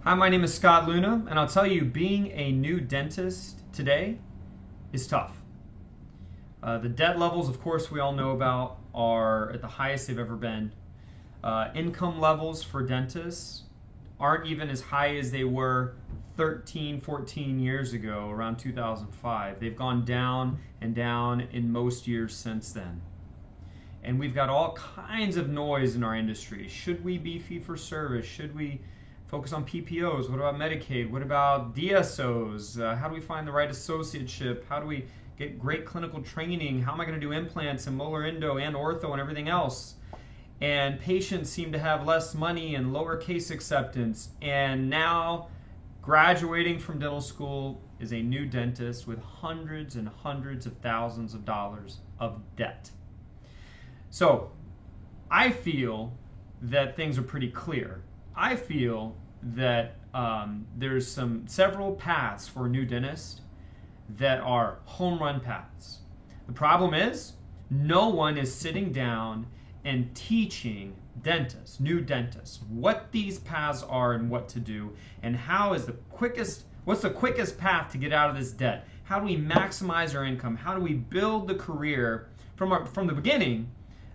Hi, my name is Scott Luna, and I'll tell you, being a new dentist today is tough. The debt levels, of course, we all know about, are at the highest they've ever been. Income levels for dentists aren't even as high as they were 13, 14 years ago, around 2005. They've gone down and down in most years since then. And we've got all kinds of noise in our industry. Should we be fee-for-service? Should we focus on PPOs? What about Medicaid? What about DSOs? How do we find the right associateship? How do we get great clinical training? How am I going to do implants and molar endo and ortho and everything else? And patients seem to have less money and lower case acceptance. And now, graduating from dental school is a new dentist with hundreds and hundreds of thousands of dollars of debt. So, I feel that things are pretty clear. I feel that there's several paths for a new dentist that are home run paths. The problem is, no one is sitting down and teaching dentists, new dentists, what these paths are and what to do, and what's the quickest path to get out of this debt? How do we maximize our income? How do we build the career from the beginning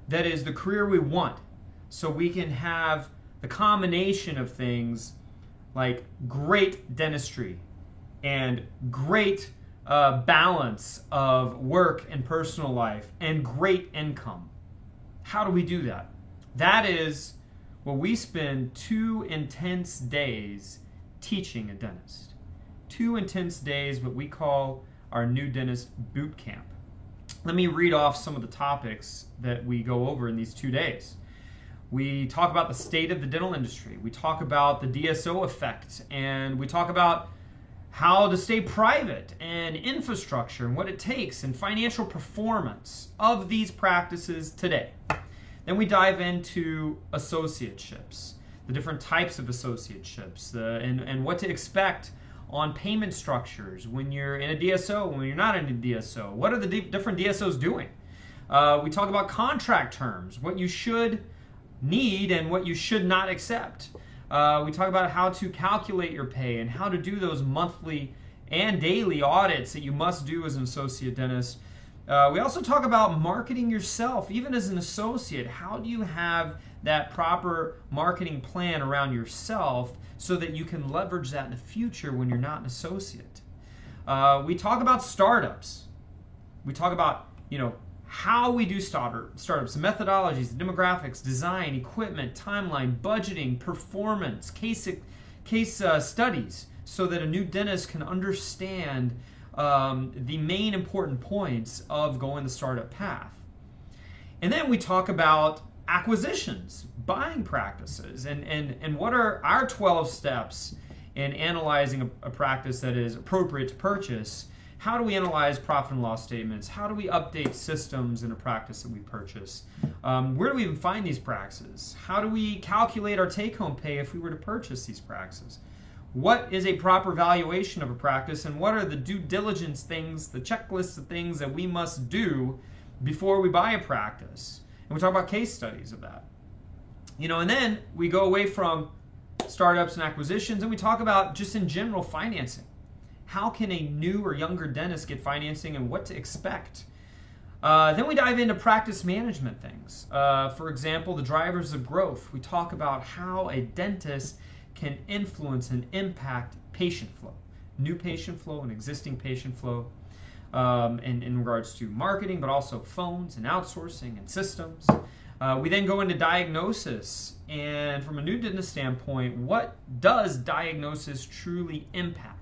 that is the career we want, so we can have the combination of things like great dentistry and great balance of work and personal life and great income. How do we do that? That is what we spend 2 intense days teaching a dentist. 2 intense days, what we call our new dentist boot camp. Let me read off some of the topics that we go over in these 2 days. We talk about the state of the dental industry. We talk about the DSO effect, and we talk about how to stay private and infrastructure and what it takes and financial performance of these practices today. Then we dive into associateships, the different types of associateships, and what to expect on payment structures when you're in a DSO, when you're not in a DSO. What are the different DSOs doing? We talk about contract terms, what you should need and what you should not accept. We talk about how to calculate your pay and how to do those monthly and daily audits that you must do as an associate dentist. We also talk about marketing yourself, even as an associate. How do you have that proper marketing plan around yourself so that you can leverage that in the future when you're not an associate? We talk about startups. We talk about, how we do startups, the methodologies, the demographics, design, equipment, timeline, budgeting, performance, case studies, so that a new dentist can understand the main important points of going the startup path. And then we talk about acquisitions, buying practices, and what are our 12 steps in analyzing a practice that is appropriate to purchase. How do we analyze profit and loss statements? How do we update systems in a practice that we purchase? Where do we even find these practices? How do we calculate our take-home pay if we were to purchase these practices? What is a proper valuation of a practice, and what are the due diligence things, the checklists of things that we must do before we buy a practice? And we talk about case studies of that. And then we go away from startups and acquisitions, and we talk about just in general financing. How can a new or younger dentist get financing and what to expect? Then we dive into practice management things. For example, the drivers of growth. We talk about how a dentist can influence and impact patient flow, new patient flow and existing patient flow, in regards to marketing, but also phones and outsourcing and systems. We then go into diagnosis, and from a new dentist standpoint, what does diagnosis truly impact?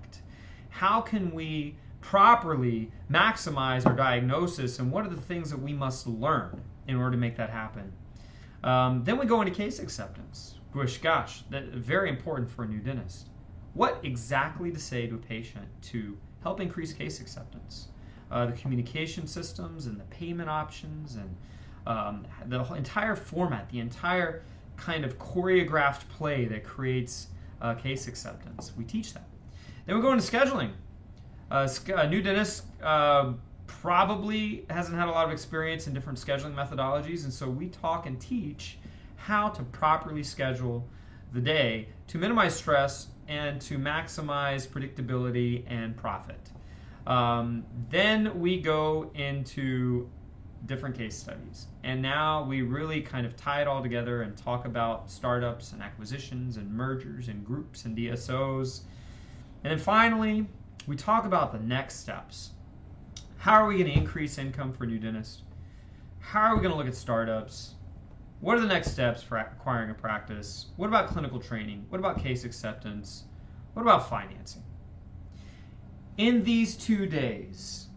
How can we properly maximize our diagnosis, and what are the things that we must learn in order to make that happen? Then we go into case acceptance. Gosh, that's very important for a new dentist. What exactly to say to a patient to help increase case acceptance? The communication systems and the payment options and the entire format, the entire kind of choreographed play that creates case acceptance. We teach that. Then we go into scheduling. A new dentist probably hasn't had a lot of experience in different scheduling methodologies, and so we talk and teach how to properly schedule the day to minimize stress and to maximize predictability and profit. Then we go into different case studies. And now we really kind of tie it all together and talk about startups and acquisitions and mergers and groups and DSOs. And then finally, we talk about the next steps. How are we going to increase income for new dentists? How are we going to look at startups? What are the next steps for acquiring a practice? What about clinical training? What about case acceptance? What about financing? In these 2 days,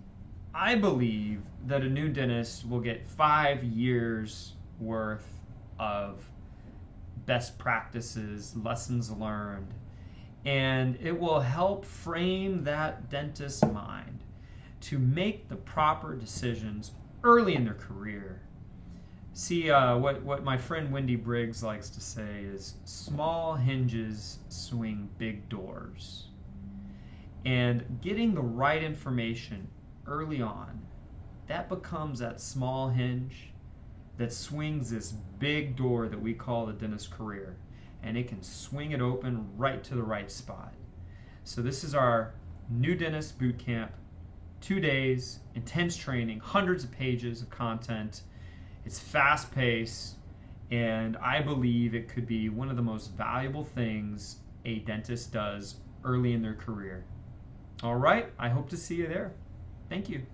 I believe that a new dentist will get 5 years worth of best practices, lessons learned, and it will help frame that dentist's mind to make the proper decisions early in their career. See, what my friend Wendy Briggs likes to say is, small hinges swing big doors. And getting the right information early on, that becomes that small hinge that swings this big door that we call the dentist career. And it can swing it open right to the right spot. So this is our new dentist boot camp. 2 days, intense training, hundreds of pages of content. It's fast paced, and I believe it could be one of the most valuable things a dentist does early in their career. All right, I hope to see you there. Thank you.